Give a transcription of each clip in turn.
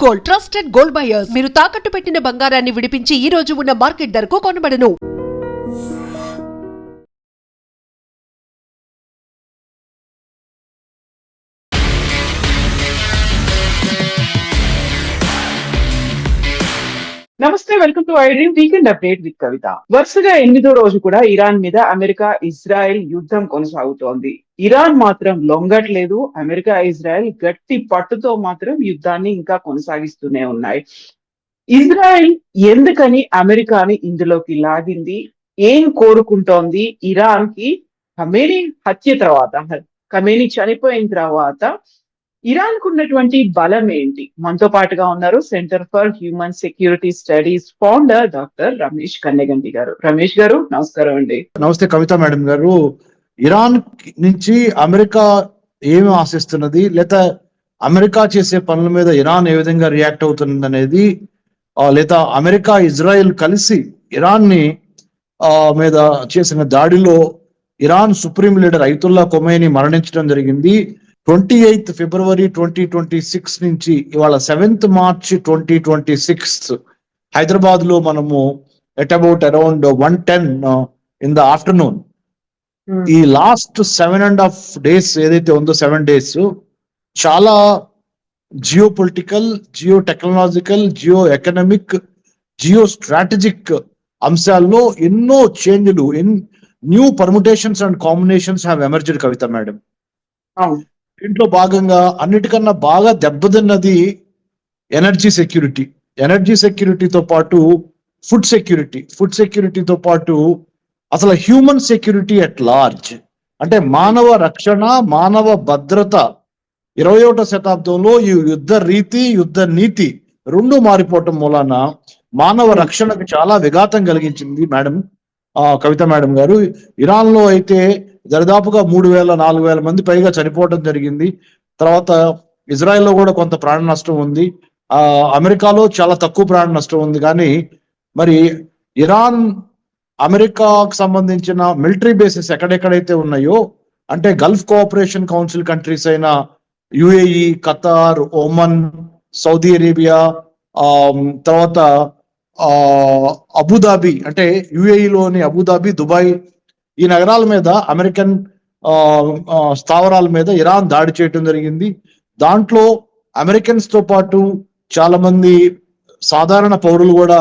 Gold, trusted gold buyers. మీరు తాకట్టు పెట్టిన బంగారాన్ని విడిపించి ఈ రోజు ఉన్న మార్కెట్ ధరకు కొనబడను. నమస్తే, welcome to iDream weekend update with Kavitha. వరుసగా 8వ రోజు కూడా ఇరాన్ మీద అమెరికా ఇజ్రాయెల్ యుద్ధం కొనసాగుతోంది. ఇరాన్ మాత్రం లొంగట్లేదు. అమెరికా ఇజ్రాయెల్ గట్టి పట్టుతో మాత్రం యుద్ధాన్ని ఇంకా కొనసాగిస్తూనే ఉన్నాయి. ఇజ్రాయెల్ ఎందుకని అమెరికాని ఇందులోకి లాగింది, ఏం కోరుకుంటోంది? ఇరాన్ కి ఖమేనీ హత్య తర్వాత, ఖమేనీ చనిపోయిన తర్వాత ఇరాన్ కు ఉన్నటువంటి బలం ఏంటి? మనతో పాటుగా ఉన్నారు centre for human security studies founder doctor Ramesh Kanneganti గారు. రమేష్ గారు, నమస్కారం అండి. నమస్తే కవిత మేడం గారు. ఇరాన్ నుంచి అమెరికా ఏమి ఆశిస్తున్నది, లేదా అమెరికా చేసే పనుల మీద ఇరాన్ ఏ విధంగా రియాక్ట్ అవుతుంది అనేది, లేదా అమెరికా ఇజ్రాయెల్ కలిసి ఇరాన్ ని మీద చేసిన దాడిలో Iran supreme leader Ayatollah Khomeini మరణించడం జరిగింది. 28 ఫిబ్రవరి 2026 నుంచి ఇవాళ 7th మార్చ్ 2026 హైదరాబాద్ లో మనము at about around 1:10 in the afternoon ఈ లాస్ట్ 7.5 days ఏదైతే ఉందో 7 days చాలా geo political, geo technological, geo economic, geo strategic అంశాల్లో ఎన్నో చేంజ్లు, new permutations and combinations have emerged Kavitha madam. దీంట్లో భాగంగా అన్నిటికన్నా బాగా దెబ్బతిన్నది ఎనర్జీ సెక్యూరిటీ. ఎనర్జీ సెక్యూరిటీతో పాటు ఫుడ్ సెక్యూరిటీతో పాటు అసలు హ్యూమన్ సెక్యూరిటీ అట్ లార్జ్, అంటే మానవ రక్షణ, మానవ భద్రత 21వ శతాబ్దంలో ఈ యుద్ధ రీతి, యుద్ధ నీతి రెండు మారిపోవటం మూలాన మానవ రక్షణకు చాలా విఘాతం కలిగించింది మేడం. కవిత మేడం గారు, ఇరాన్ లో అయితే దరిదాపుగా 3,000-4,000 మంది పైగా చనిపోవడం జరిగింది. తర్వాత ఇజ్రాయెల్లో కూడా కొంత ప్రాణ నష్టం ఉంది. అమెరికాలో చాలా తక్కువ ప్రాణ నష్టం ఉంది. కానీ మరి ఇరాన్, అమెరికాకు సంబంధించిన మిలిటరీ బేసెస్ ఎక్కడెక్కడైతే ఉన్నాయో, అంటే గల్ఫ్ కోఆపరేషన్ కౌన్సిల్ కంట్రీస్ అయిన UAE, Qatar, Oman, Saudi Arabia, తర్వాత అబుదాబి, అంటే యుఏఈలోని అబుదాబి, దుబాయ్, ఈ నగరాల మీద అమెరికన్ స్థావరాల మీద ఇరాన్ దాడి చేయటం జరిగింది. దాంట్లో అమెరికన్స్ తో పాటు చాలా మంది సాధారణ పౌరులు కూడా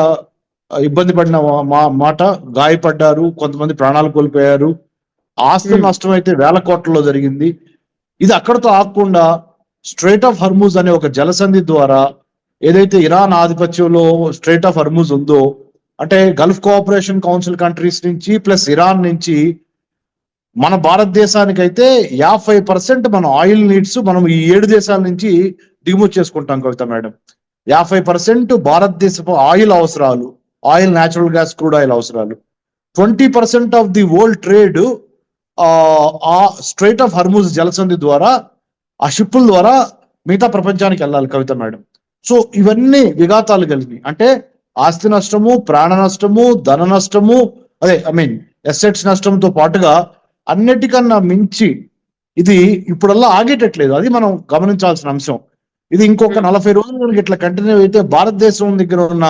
ఇబ్బంది పడిన మాట, గాయపడ్డారు, కొంతమంది ప్రాణాలు కోల్పోయారు. ఆస్తి నష్టం అయితే 1,000 కోట్లలో జరిగింది. ఇది అక్కడతో ఆగకుండా స్ట్రైట్ ఆఫ్ హర్మూజ్ అనే ఒక జలసంధి ద్వారా, ఏదైతే ఇరాన్ ఆధిపత్యంలో స్ట్రైట్ ఆఫ్ హర్మూజ్ ఉందో, అంటే గల్ఫ్ కోఆపరేషన్ కౌన్సిల్ కంట్రీస్ నుంచి ప్లస్ ఇరాన్ నుంచి మన భారతదేశానికి అయితే 50% మన ఆయిల్ నీడ్స్ మనం ఈ 7 దేశాల నుంచి దిగుమతి చేసుకుంటాం కవిత మేడం. 50% భారతదేశపు ఆయిల్ అవసరాలు, oil, natural gas, crude oil అవసరాలు. 20% ఆఫ్ ది వరల్డ్ ట్రేడ్ ఆ స్ట్రైట్ ఆఫ్ హర్మూజ్ జలసంధి ద్వారా, ఆ షిప్పుల ద్వారా మిగతా ప్రపంచానికి వెళ్ళాలి కవిత మేడం. సో ఇవన్నీ విఘాతాలు కలిగి, అంటే ఆస్తి నష్టము, ప్రాణ నష్టము, ధన నష్టము, ఎసెట్స్ నష్టంతో పాటుగా అన్నిటికన్నా మించి ఇది ఇప్పుడల్లా ఆగేటట్లేదు. అది మనం గమనించాల్సిన అంశం. ఇది ఇంకొక 40 రోజులు ఇట్లా కంటిన్యూ అయితే భారతదేశం దగ్గర ఉన్న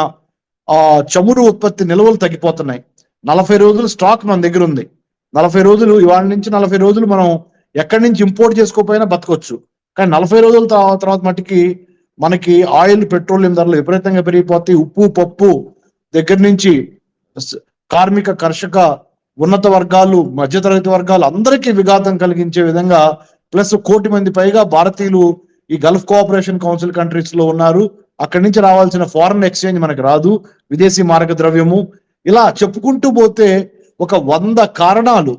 చమురు ఉత్పత్తి నిల్వలు తగ్గిపోతున్నాయి. 40 రోజులు స్టాక్ మన దగ్గర ఉంది. 40 రోజులు, ఇవాళ నుంచి 40 రోజులు మనం ఎక్కడి నుంచి ఇంపోర్ట్ చేసుకోకపోయినా బతకొచ్చు. కానీ 40 రోజుల తర్వాత మటుకి మనకి ఆయిల్, పెట్రోలియం ధరలు విపరీతంగా పెరిగిపోతాయి. ఉప్పు, పప్పు దగ్గర నుంచి కార్మిక, కర్షక, ఉన్నత వర్గాలు, మధ్యతరగతి వర్గాలు అందరికీ విఘాతం కలిగించే విధంగా, ప్లస్ 1 కోటి మంది పైగా భారతీయులు ఈ గల్ఫ్ కోఆపరేషన్ కౌన్సిల్ కంట్రీస్ లో ఉన్నారు. అక్కడి నుంచి రావాల్సిన ఫారెన్ ఎక్స్చేంజ్ మనకు రాదు, విదేశీ మారక ద్రవ్యము, ఇలా చెప్పుకుంటూ పోతే ఒక 100 కారణాలు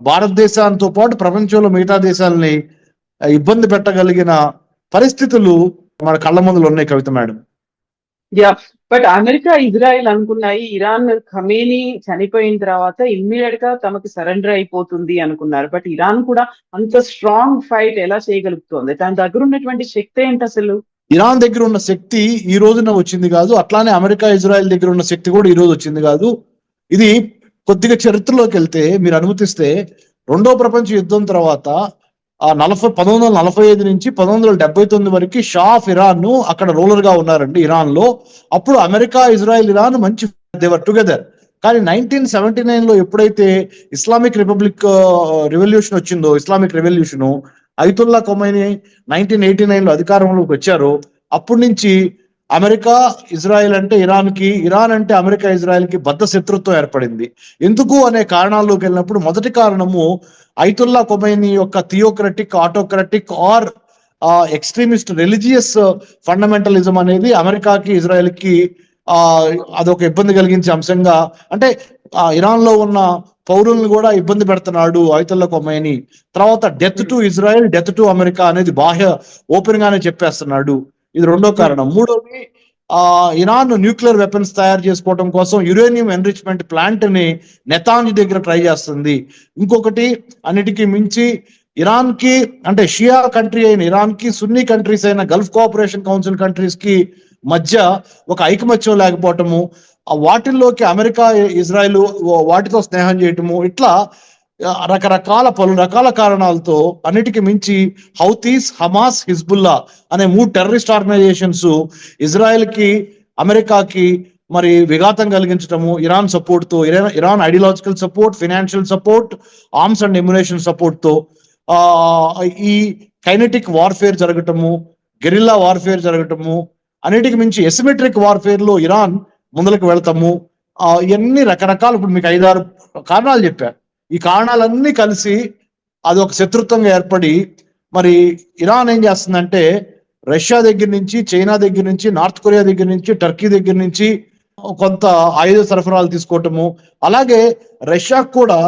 భారతదేశాంతో పాటు ప్రపంచంలో మిగతా దేశాలని ఇబ్బంది పెట్టగలిగిన పరిస్థితులు మన కళ్ళ ముందులో ఉన్నాయి Kavitha madam. But America, Israel అనుకున్నాయి ఇరాన్ ఖమేనీ చనిపోయిన తర్వాత ఇమ్మీడియట్ గా తమకి సరెండర్ అయిపోతుంది అనుకున్నారు. బట్ ఇరాన్ కూడా అంత స్ట్రాంగ్ ఫైట్ ఎలా చేయగలుగుతుంది? దాని దగ్గర ఉన్నటువంటి శక్తి ఏంటి అసలు? ఇరాన్ దగ్గర ఉన్న శక్తి ఈ రోజున వచ్చింది కాదు, అట్లానే అమెరికా, ఇజ్రాయెల్ దగ్గర ఉన్న శక్తి కూడా ఈ రోజు వచ్చింది కాదు. ఇది కొద్దిగా చరిత్రలోకి వెళ్తే, మీరు అనుమతిస్తే, 2వ ప్రపంచ యుద్ధం తర్వాత 1945 నుంచి 1979 వరకు షా ఆఫ్ ఇరాన్ అక్కడ రూలర్ గా ఉన్నారండి ఇరాన్ లో. అప్పుడు అమెరికా, ఇజ్రాయెల్, ఇరాన్ మంచి దేవర్ టుగెదర్. కానీ 1979 లో ఎప్పుడైతే ఇస్లామిక్ రిపబ్లిక్ రెవల్యూషన్ వచ్చిందో, ఇస్లామిక్ రెవల్యూషన్, అయతుల్లా ఖొమైనీ 1989 లో అధికారంలోకి వచ్చారో, అప్పటి నుంచి అమెరికా, ఇజ్రాయెల్ అంటే ఇరాన్ కి, ఇరాన్ అంటే అమెరికా, ఇజ్రాయెల్ కి బద్ధ శత్రుత్వం ఏర్పడింది. ఎందుకు అనే కారణాల్లోకి వెళ్ళినప్పుడు మొదటి కారణము అయతుల్లా ఖొమైనీ యొక్క theocratic, autocratic or extremist religious fundamentalism అనేది అమెరికాకి, ఇజ్రాయెల్ కి అదొక ఇబ్బంది కలిగించే అంశంగా, అంటే ఇరాన్ లో ఉన్న పౌరులను కూడా ఇబ్బంది పెడుతున్నాడు అయతుల్లా ఖొమైనీ. తర్వాత death to Israel, death to America అనేది బాహ్య ఓపెన్ గానే చెప్పేస్తున్నాడు. ఇది రెండో కారణం. మూడోది, ఇరాన్ న్యూక్లియర్ వెపన్స్ తయారు చేసుకోవడం కోసం యురేనియం ఎన్రిచ్మెంట్ ప్లాంట్ ని నెతాన్యా దగ్గర ట్రై చేస్తుంది. ఇంకొకటి, అన్నిటికీ మించి ఇరాన్ కి, అంటే షియా కంట్రీ అయిన ఇరాన్ కి, సున్నీ కంట్రీస్ అయిన గల్ఫ్ కోఆపరేషన్ కౌన్సిల్ కంట్రీస్ కి మధ్య ఒక ఐకమత్యం లేకపోవటము, వాటిల్లోకి అమెరికా, ఇజ్రాయెల్ వాటితో స్నేహం చేయటము, ఇట్లా పలు రకాల కారణాలతో, అన్నిటికీ మించి హౌతీస్, హమాస్, హిజ్బుల్లా అనే 3 టెర్రరిస్ట్ ఆర్గనైజేషన్స్ ఇజ్రాయెల్ కి, అమెరికాకి మరి విఘాతం కలిగించటము, ఇరాన్ సపోర్ట్ తో, Iran ideological support, financial support, arms and ammunition support తో ఈ కైనెటిక్ వార్ఫేర్ జరగటము, గెరిల్లా వార్ఫేర్ జరగటము, అన్నిటికి మించి ఎసిమెట్రిక్ వార్ఫేర్ లో ఇరాన్ ముందులకు వెళ్తాము. ఇవన్నీ రకరకాల, ఇప్పుడు మీకు 5-6 కారణాలు చెప్పారు. ఈ కారణాలన్నీ కలిసి అది ఒక శత్రుత్వంగా ఏర్పడి, మరి ఇరాన్ ఏం చేస్తుందంటే రష్యా దగ్గర నుంచి, చైనా దగ్గర నుంచి, నార్త్ కొరియా దగ్గర నుంచి, టర్కీ దగ్గర నుంచి కొంత ఆయుధ సరఫరాలు తీసుకోవటము, అలాగే రష్యాకు కూడా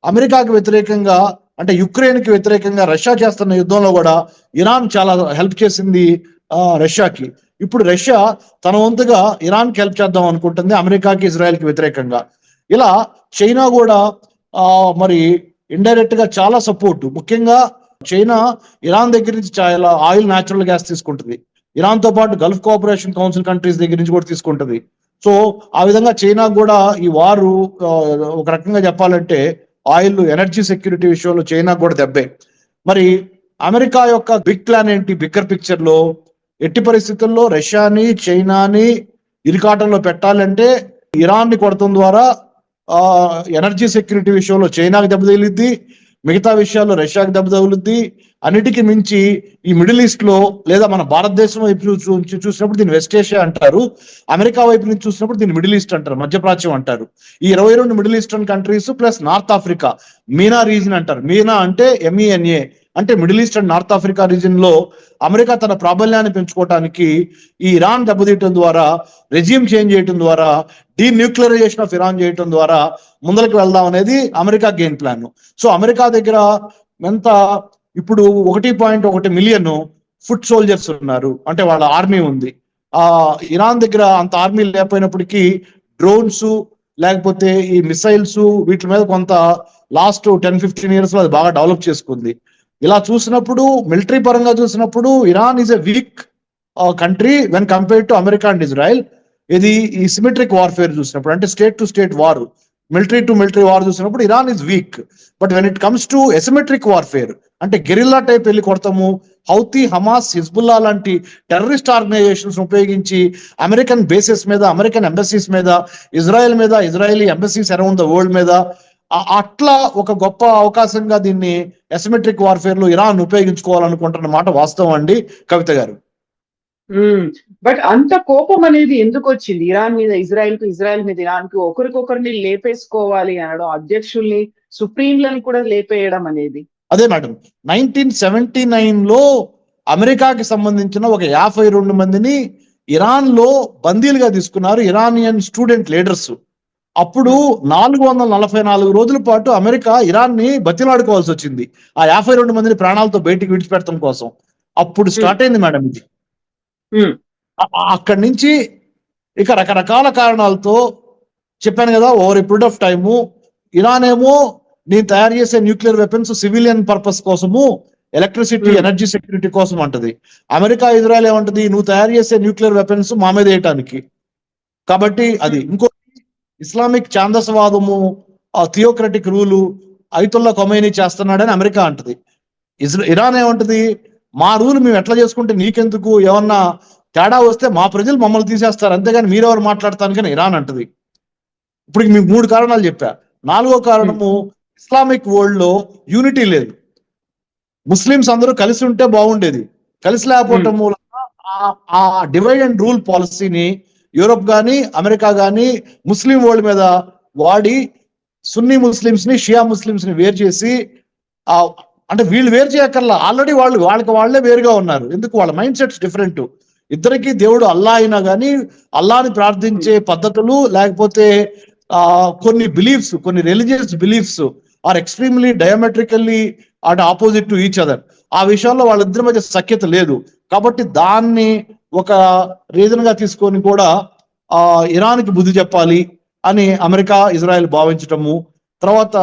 అమెరికాకి వ్యతిరేకంగా, అంటే యుక్రెయిన్ కి వ్యతిరేకంగా రష్యా చేస్తున్న యుద్ధంలో కూడా ఇరాన్ చాలా హెల్ప్ చేసింది రష్యాకి. ఇప్పుడు రష్యా తన వంతుగా ఇరాన్ కి హెల్ప్ చేద్దాం అనుకుంటుంది, అమెరికాకి, ఇజ్రాయెల్ కి వ్యతిరేకంగా. ఇలా చైనా కూడా మరి ఇండైరెక్ట్ గా చాలా సపోర్ట్, ముఖ్యంగా చైనా ఇరాన్ దగ్గర నుంచి చాలా ఆయిల్, న్యాచురల్ గ్యాస్ తీసుకుంటుంది. ఇరాన్ తో పాటు గల్ఫ్ కోఆపరేషన్ కౌన్సిల్ కంట్రీస్ దగ్గర నుంచి కూడా తీసుకుంటుంది. సో ఆ విధంగా చైనా కూడా ఈ వారు ఒక రకంగా చెప్పాలంటే ఆయిల్, ఎనర్జీ సెక్యూరిటీ విషయంలో చైనా కూడా దెబ్బే. మరి అమెరికా యొక్క బిగ్ ప్లాన్ ఏంటి? బిగ్గర్ పిక్చర్ లో ఎట్టి పరిస్థితుల్లో రష్యాని, చైనాని ఇరుకాటంలో పెట్టాలంటే ఇరాన్ ని కొడతం ద్వారా ఎనర్జీ సెక్యూరిటీ విషయంలో చైనాకి దెబ్బ తగిలిద్ది, మిగతా విషయాల్లో రష్యాకి దెబ్బ తగులుద్ది. అన్నిటికీ మించి ఈ మిడిల్ ఈస్ట్ లో, లేదా మన భారతదేశం వైపు చూసినప్పుడు దీన్ని వెస్ట్ ఏషియా అంటారు, అమెరికా వైపు నుంచి చూసినప్పుడు దీన్ని మిడిల్ ఈస్ట్ అంటారు, మధ్యప్రాచ్యం అంటారు. ఈ 22 middle eastern countries plus north Africa, Meena reason అంటారు. మీనా అంటే MENA, అంటే middle east and north Africa reason లో అమెరికా తన ప్రాబల్యాన్ని పెంచుకోవడానికి ఈ ఇరాన్ దెబ్బతీయటం ద్వారా, రెజ్యూమ్ చేంజ్ చేయడం ద్వారా, డీన్యూక్లియరైజేషన్ ఆఫ్ ఇరాన్ చేయడం ద్వారా ముందరికి వెళ్దాం అనేది America game plan. So America దగ్గర ఎంత, ఇప్పుడు 1.1 మిలియన్ ఫుట్ సోల్జర్స్ ఉన్నారు, అంటే వాళ్ళ ఆర్మీ ఉంది. ఇరాన్ దగ్గర అంత ఆర్మీ లేకపోయినప్పటికీ డ్రోన్స్, లేకపోతే ఈ మిసైల్స్, వీటి మీద కొంత లాస్ట్ 10-15 years లో అది బాగా డెవలప్ చేసుకుంది. ఇలా చూసినప్పుడు, మిలిటరీ పరంగా చూసినప్పుడు Iran is a weak country when compared to America and Israel. ఇది ఈ సిమెట్రిక్ వార్ఫేర్ చూసినప్పుడు, అంటే state to state war, military to military war చూసినప్పుడు Iran is weak. But when it comes to asymmetric warfare, అంటే guerrilla type వెళ్ళి కొడతాము, Houthi, Hamas, Hezbollah లాంటి terrorist organizations ఉపయోగించి అమెరికన్ బేసెస్ మీద, అమెరికన్ ఎంబసీస్ మీద, ఇజ్రాయెల్ మీద, Israeli embassies around the world మీద, అట్లా ఒక గొప్ప అవకాశంగా దీన్ని ఎసిమెట్రిక్ వార్ఫేర్ లో ఇరాన్ ఉపయోగించుకోవాలనుకుంటున్న మాట వాస్తవం అండి కవిత గారు. బట్ అంత కోపం అనేది ఎందుకు వచ్చింది ఇరాన్ మీద, ఇజ్రాయెల్ మీద ఇరాన్ కి? ఒకరికొకరిని లేపేసుకోవాలి అనడం, అధ్యక్షుల్ని, సుప్రీంలను కూడా లేపేయడం అనేది. అదే మేడం, 1979 లో అమెరికాకి సంబంధించిన ఒక 52 మందిని ఇరాన్ లో బందీలుగా తీసుకున్నారు, ఇరానియన్ స్టూడెంట్ లీడర్స్. అప్పుడు 444 రోజుల పాటు అమెరికా ఇరాన్ ని బతిలాడుకోవాల్సి వచ్చింది ఆ 52 మందిని ప్రాణాలతో బయటికి విడిచిపెట్టడం కోసం. అప్పుడు స్టార్ట్ అయింది మేడం ఇది. అక్కడి నుంచి ఇక రకరకాల కారణాలతో చెప్పాను కదా, over a period of time Iran ఏమో నేను తయారు చేసే న్యూక్లియర్ వెపన్స్ సివిలియన్ పర్పస్ కోసము, ఎలక్ట్రిసిటీ, ఎనర్జీ సెక్యూరిటీ కోసం అంటది. అమెరికా, ఇజ్రాయెల్ ఏమంటది, నువ్వు తయారు చేసే న్యూక్లియర్ వెపన్స్ మా మీద వేయటానికి. కాబట్టి అది. ఇంకో ఇస్లామిక్ ఛాందసవాదము, థియోక్రటిక్ రూలు అయతుల్లా ఖొమైనీ చేస్తున్నాడని అమెరికా అంటది. ఇరాన్ ఏమంటది, మా రూల్ మేము ఎట్లా చేసుకుంటే నీకెందుకు, ఏమన్నా తేడా వస్తే మా ప్రజలు మమ్మల్ని తీసేస్తారు, అంతేగాని మీరెవరు మాట్లాడతాను కానీ ఇరాన్ అంటది. ఇప్పుడు మీకు 3 కారణాలు చెప్పా. 4వ కారణము, ఇస్లామిక్ వరల్డ్ లో యూనిటీ లేదు. ముస్లిమ్స్ అందరూ కలిసి ఉంటే బాగుండేది, కలిసి లేకపోవటం మూలంగా ఆ డివైడ్ అండ్ రూల్ పాలసీని యూరోప్ గాని అమెరికా గాని ముస్లిం వరల్డ్ మీద వాడి సున్నీ ముస్లిమ్స్ ని షియా ముస్లిమ్స్ ని వేరు చేసి, ఆ అంటే వీళ్ళు వేరు చేయక్కర్లా, ఆల్రెడీ వాళ్ళకి వాళ్ళే వేరుగా ఉన్నారు. ఎందుకు, వాళ్ళ మైండ్ సెట్స్ డిఫరెంట్. ఇద్దరికి దేవుడు అల్లా అయినా కానీ అల్లాని ప్రార్థించే పద్ధతులు, లేకపోతే కొన్ని బిలీఫ్స్, కొన్ని religious beliefs are extremely diametrically అంటే ఆపోజిట్ టు ఈచ్ అదర్. ఆ విషయంలో వాళ్ళిద్దరి మధ్య సఖ్యత లేదు. కాబట్టి దాన్ని ఒక రీజన్ గా తీసుకొని కూడా ఇరాన్కి బుద్ధి చెప్పాలి అని అమెరికా ఇజ్రాయెల్ భావించటము. తర్వాత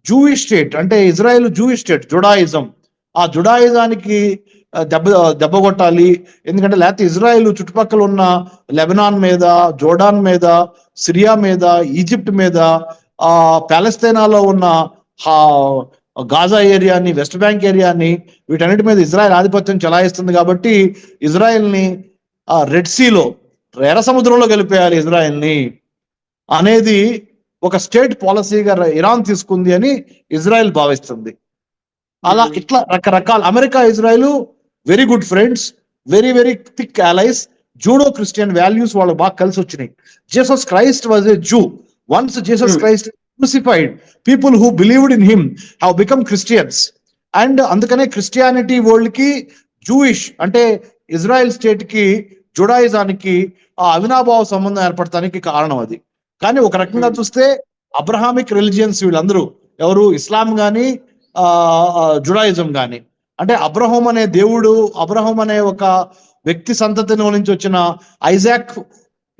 జూయిష్ స్టేట్, అంటే ఇజ్రాయెల్ జూయిష్ స్టేట్, జుడాయిజం, ఆ జుడాయిజానికి దెబ్బ కొట్టాలి. ఎందుకంటే లేకపోతే ఇజ్రాయెల్ చుట్టుపక్కల ఉన్న లెబనాన్ మీద, జోర్డాన్ మీద, సిరియా మీద, ఈజిప్ట్ మీద, పాలస్తీనాలో ఉన్న గాజా ఏరియాని, వెస్ట్ బ్యాంక్ ఏరియాని, వీటన్నిటి మీద ఇజ్రాయెల్ ఆధిపత్యం చెలాయిస్తుంది. కాబట్టి ఇజ్రాయెల్ని రెడ్ సీలో, ఎర్ర సముద్రంలో కలిపేయాలి ఇజ్రాయెల్ని అనేది ఒక స్టేట్ పాలసీగా ఇరాన్ తీసుకుంది అని ఇజ్రాయెల్ భావిస్తుంది. అలా ఇట్లా రకరకాల America Israel very good friends, very very thick allies. Judo Christian values వాళ్ళు బాగా కలిసి వచ్చినాయి. Jesus Christ was a zoo. Once Jesus Christ crucified, people who believed in him have become Christians. And అందుకనే Christianity world కి Jewish అంటే Israel state కి జుడాయిజానికి అవినాభావ సంబంధం ఏర్పడటానికి కారణం అది. కానీ ఒక రకంగా చూస్తే అబ్రహామిక్ రిలిజియన్స్ వీళ్ళందరూ ఎవరు, ఇస్లాం గాని జుడాయిజం గాని, అంటే అబ్రహం అనే దేవుడు, అబ్రహం అనే ఒక వ్యక్తి సంతతిలో నుంచి వచ్చిన ఐజాక్,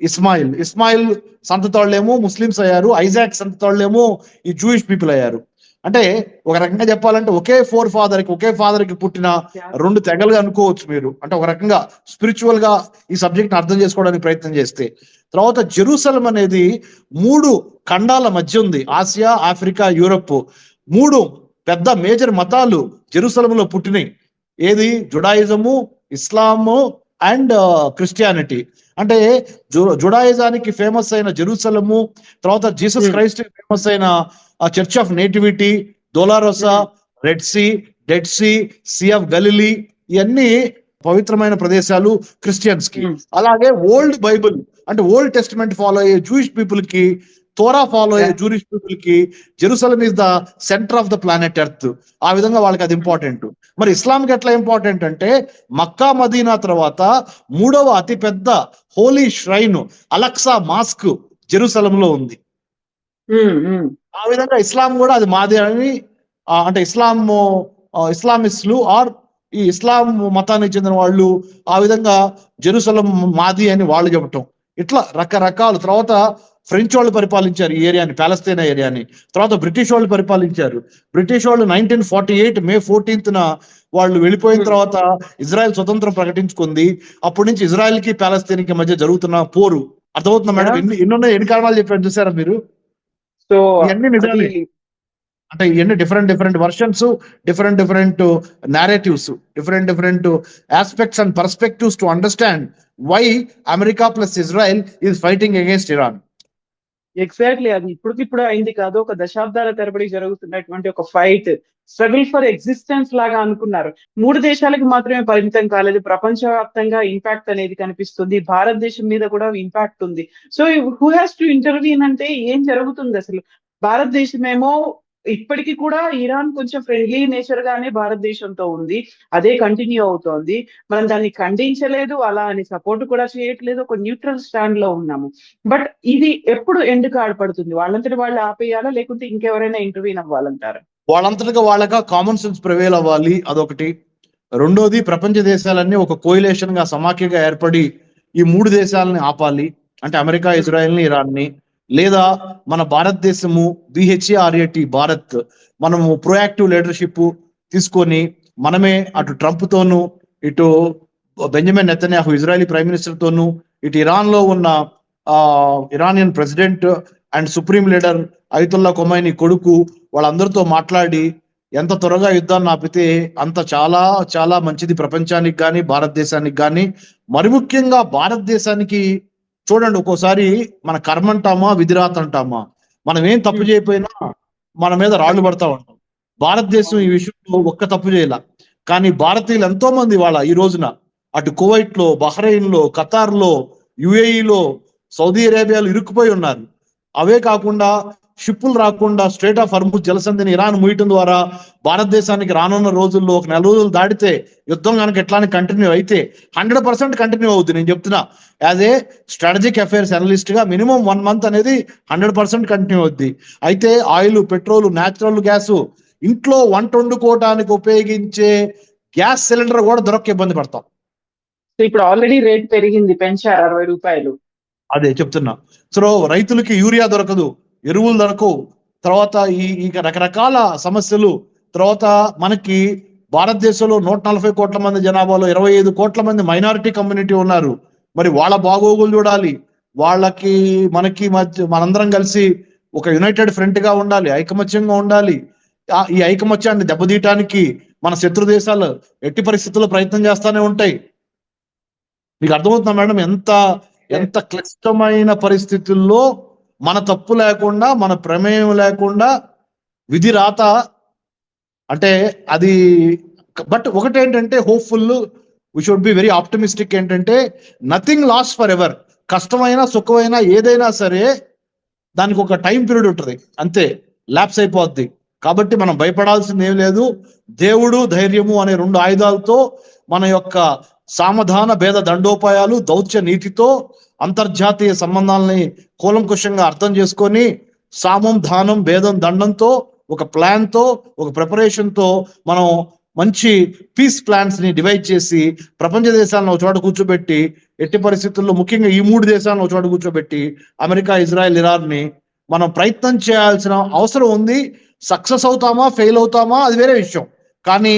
ఇస్మాయిల్ సంతతోళ్ళేమో ముస్లిమ్స్ అయ్యారు, ఐజాక్ సంతతోళ్ళేమో ఈ జూయిష్ పీపుల్ అయ్యారు. అంటే ఒక రకంగా చెప్పాలంటే ఒకే ఫాదర్ కి పుట్టిన 2 తెగలుగా అనుకోవచ్చు మీరు. అంటే ఒక రకంగా స్పిరిచువల్ గా ఈ సబ్జెక్ట్ ని అర్థం చేసుకోవడానికి ప్రయత్నం చేస్తే. తర్వాత జెరూసలం అనేది 3 ఖండాల మధ్య ఉంది, ఆసియా, ఆఫ్రికా, యూరప్. 3 పెద్ద మేజర్ మతాలు జెరూసలంలో పుట్టినాయి. ఏది, జుడాయిజము, ఇస్లాము అండ్ క్రిస్టియానిటీ. అంటే జుడాయిజానికి ఫేమస్ అయిన జెరూసలము, తర్వాత జీసస్ క్రైస్ట్ ఫేమస్ అయిన church of nativity, Dolorosa, red sea, dead sea, sea of Galilee, ఇవన్నీ పవిత్రమైన ప్రదేశాలు క్రిస్టియన్స్ కి. అలాగే ఓల్డ్ బైబుల్ అంటే ఓల్డ్ టెస్టిమెంట్ ఫాలో అయ్యే జూయిష్ పీపుల్ కి, తోరా ఫాలో అయ్యే జూయిష్ పీపుల్ కి Jerusalem is the centre of the planet earth. ఆ విధంగా వాళ్ళకి అది ఇంపార్టెంట్. మరి ఇస్లాంకి ఎట్లా ఇంపార్టెంట్ అంటే మక్కా మదీనా తర్వాత 3వ అతిపెద్ద హోలీ ష్రైన్ అలక్సా మాస్క్ జెరూసలంలో ఉంది. ఆ విధంగా ఇస్లాం కూడా అది మాది అని, అంటే ఇస్లామిస్టులు ఆర్ ఈ ఇస్లాం మతానికి చెందిన వాళ్ళు ఆ విధంగా జెరూసలం మాది అని వాళ్ళు చెప్పటం. ఇట్లా రకరకాలు. తర్వాత ఫ్రెంచ్ వాళ్ళు పరిపాలించారు ఈ ఏరియాని, పాలస్తీనా ఏరియాని. తర్వాత బ్రిటిష్ వాళ్ళు పరిపాలించారు. బ్రిటిష్ వాళ్ళు 1948 మే 14న వాళ్ళు వెళ్ళిపోయిన తర్వాత ఇజ్రాయెల్ స్వతంత్రం ప్రకటించుకుంది. అప్పటి నుంచి ఇజ్రాయెల్ కి పాలస్తీనాకి మధ్య జరుగుతున్న పోరు. అర్థమవుతుందా మేడం? ఎన్ని కారణాలు చెప్పారు చూసారా మీరు? సో ఇవన్నీ నిజాలే. అంటే ఇవన్నీ different versions, different narratives, different aspects and perspectives to understand why America plus Israel is fighting against Iran. Exactly, అది ఇప్పటికిప్పుడు అయింది కాదు, ఒక దశాబ్దాల తరబడి జరుగుతున్నటువంటి ఒక ఫైట్, స్ట్రగుల్ ఫర్ ఎగ్జిస్టెన్స్ లాగా అనుకున్నారు. 3 దేశాలకు మాత్రమే పరిమితం కాలేదు, ప్రపంచవ్యాప్తంగా ఇంపాక్ట్ అనేది కనిపిస్తుంది. భారతదేశం మీద కూడా ఇంపాక్ట్ ఉంది. So who has to intervene అంటే ఏం జరుగుతుంది అసలు? భారతదేశం ఏమో ఇప్పటికీ కూడా ఇరాన్ కొంచెం ఫ్రెండ్లీ నేచర్ గానే భారతదేశంతో ఉంది, అదే కంటిన్యూ అవుతోంది. మనం దాన్ని ఖండించలేదు, అలా అని సపోర్ట్ కూడా చేయట్లేదు, ఒక న్యూట్రల్ స్టాండ్ లో ఉన్నాము. బట్ ఇది ఎప్పుడు ఎండ్ పడుతుంది? వాళ్ళంతటి వాళ్ళు ఆపేయాలా, లేకుంటే ఇంకెవరైనా ఇంటర్వ్యూన్ అవ్వాలంటారా? వాళ్ళంతటిగా వాళ్ళగా కామన్ సెన్స్ ప్రివేల్ అవ్వాలి, అదొకటి. రెండోది, ప్రపంచ దేశాలన్నీ ఒక కోయిలేషన్ గా, సమాఖ్యగా ఏర్పడి ఈ 3 దేశాలని ఆపాలి. అంటే అమెరికా, ఇజ్రాయెల్ ని, ఇరాన్ ని. లేదా మన భారతదేశము BHARAT భారత్, మనము ప్రోయాక్టివ్ లీడర్షిప్ తీసుకొని మనమే అటు ట్రంప్ తోను, ఇటు Benjamin Netanyahu Israeli prime minister తోను, ఇటు ఇరాన్ లో ఉన్న Iranian president and supreme leader Ayatollah Khomeini కొడుకు, వాళ్ళందరితో మాట్లాడి ఎంత త్వరగా యుద్ధాన్ని ఆపితే అంత చాలా చాలా మంచిది ప్రపంచానికి కానీ భారతదేశానికి కానీ. మరి ముఖ్యంగా భారతదేశానికి చూడండి, ఒక్కోసారి మన కర్మ అంటామా విధిరాత అంటామా, మనం ఏం తప్పు చేయకపోయినా మన మీద రాళ్లు పడతా ఉంటాం. భారతదేశం ఈ విషయంలో ఒక్క తప్పు చేయాల, కానీ భారతీయులు ఎంతో మంది వాళ్ళ ఈ రోజున అటు కువైట్ లో, బహ్రెయిన్ లో, ఖతార్ లో, యుఏఈలో, సౌదీ అరేబియాలో ఇరుక్కుపోయి ఉన్నారు. అవే కాకుండా షిప్పులు రాకుండా స్ట్రేట్ ఆఫ్ హర్ముజ్ జలసంధిని ఇరాన్ ముయ్యటం ద్వారా భారతదేశానికి రానున్న రోజుల్లో ఒక 4 రోజులు దాటితే యుద్ధం కనుక ఎట్లానే కంటిన్యూ అయితే 100% కంటిన్యూ అవుతుంది. నేను చెప్తున్నా, as a strategic affairs analyst గా మినిమం 1 మంత్ అనేది 100% కంటిన్యూ అవుద్ది. అయితే ఆయిల్, పెట్రోల్, న్యాచురల్ గ్యాస్, ఇంట్లో వంట వండుకోవడానికి ఉపయోగించే గ్యాస్ సిలిండర్ కూడా దొరక్క ఇబ్బంది పడతాం. సో ఇప్పుడు ఆల్రెడీ రేట్ పెరిగింది, పెంచారు 60 రూపాయలు. అదే చెప్తున్నా. సో రైతులకి యూరియా దొరకదు, ఎరువులు దొరకవు, తర్వాత ఈ రకరకాల సమస్యలు. తర్వాత మనకి భారతదేశంలో 140 కోట్ల మంది జనాభాలో 25 కోట్ల మంది మైనారిటీ కమ్యూనిటీ ఉన్నారు. మరి వాళ్ళ బాగోగులు చూడాలి. వాళ్ళకి మనకి మధ్య మనందరం కలిసి ఒక యునైటెడ్ ఫ్రంట్ గా ఉండాలి, ఐకమత్యంగా ఉండాలి. ఈ ఐకమత్యాన్ని దెబ్బతీయటానికి మన శత్రు దేశాలు ఎట్టి పరిస్థితుల్లో ప్రయత్నం చేస్తానే ఉంటాయి. మీకు అర్థమవుతుందా మేడం? ఎంత క్లిష్టమైన పరిస్థితుల్లో మన తప్పు లేకుండా, మన ప్రమేయం లేకుండా విధి రాత అంటే అది. బట్ ఒకటేంటంటే hopeful, we should be very optimistic. ఏంటంటే నథింగ్ లాస్ ఫర్ ఎవర్. కష్టమైన సుఖమైనా ఏదైనా సరే దానికి ఒక టైం పీరియడ్ ఉంటుంది, అంతే, ల్యాప్స్ అయిపోద్ది. కాబట్టి మనం భయపడాల్సింది ఏం లేదు. దేవుడు, ధైర్యము అనే 2 ఆయుధాలతో మన యొక్క సామధాన భేద దండోపాయాలు, దౌత్య నీతితో అంతర్జాతీయ సంబంధాలని కూలంకుషంగా అర్థం చేసుకొని సామం, దానం, భేదం, దండంతో, ఒక ప్లాన్ తో, ఒక ప్రిపరేషన్ తో మనం మంచి పీస్ ప్లాన్స్ ని డివైడ్ చేసి ప్రపంచ దేశాలను ఒక చోట కూర్చోబెట్టి, ఎట్టి పరిస్థితుల్లో ముఖ్యంగా ఈ 3 దేశాలను ఒక చోట కూర్చోబెట్టి అమెరికా, ఇజ్రాయెల్, ఇరాన్ ని మనం ప్రయత్నం చేయాల్సిన అవసరం ఉంది. సక్సెస్ అవుతామా ఫెయిల్ అవుతామా అది వేరే విషయం. కానీ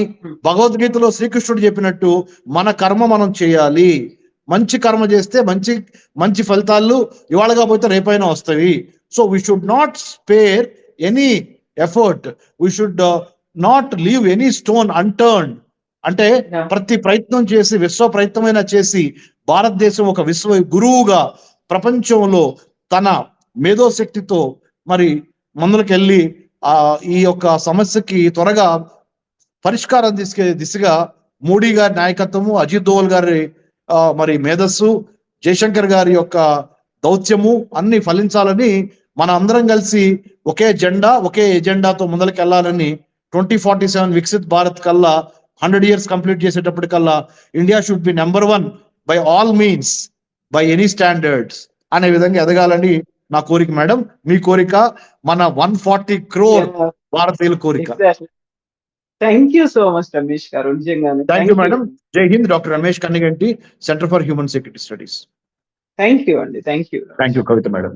భగవద్గీతలో శ్రీకృష్ణుడు చెప్పినట్టు మన కర్మ మనం చేయాలి. మంచి కర్మ చేస్తే మంచి ఫలితాలు ఇవాళ కాకపోతే రేపైనా వస్తాయి. So we should not spare any effort, we should not leave any stone unturned. అంటే ప్రతి ప్రయత్నం చేసి, విశ్వ ప్రయత్నమైనా చేసి భారతదేశం ఒక విశ్వ గురువుగా ప్రపంచంలో తన మేధోశక్తితో మరి ముందుకెళ్ళి ఈ యొక్క సమస్యకి త్వరగా పరిష్కారం తీసుకే దిశగా మోడీ గారి నాయకత్వము, అజిత్ దోవల్ గారి మరి మేధస్సు, జయశంకర్ గారి యొక్క దౌత్యము అన్ని ఫలించాలని మన అందరం కలిసి ఒకే జెండా, ఒకే ఎజెండాతో ముందరికెళ్లాలని 2047 వికసిత్ భారత్ కల్లా 100 years కంప్లీట్ చేసేటప్పటికల్లా India should be number 1 by all means, by any standards అనే విధంగా ఎదగాలని నా కోరిక మేడం. మీ కోరిక మన 140 crore భారతీయుల కోరిక. Thank you so much Ramesh గారు, నిజంగానే. Thank you madam. జై హింద్. Doctor Ramesh Kanniganti, centre for human security studies. Thank you అండి. Thank you Kavitha madam.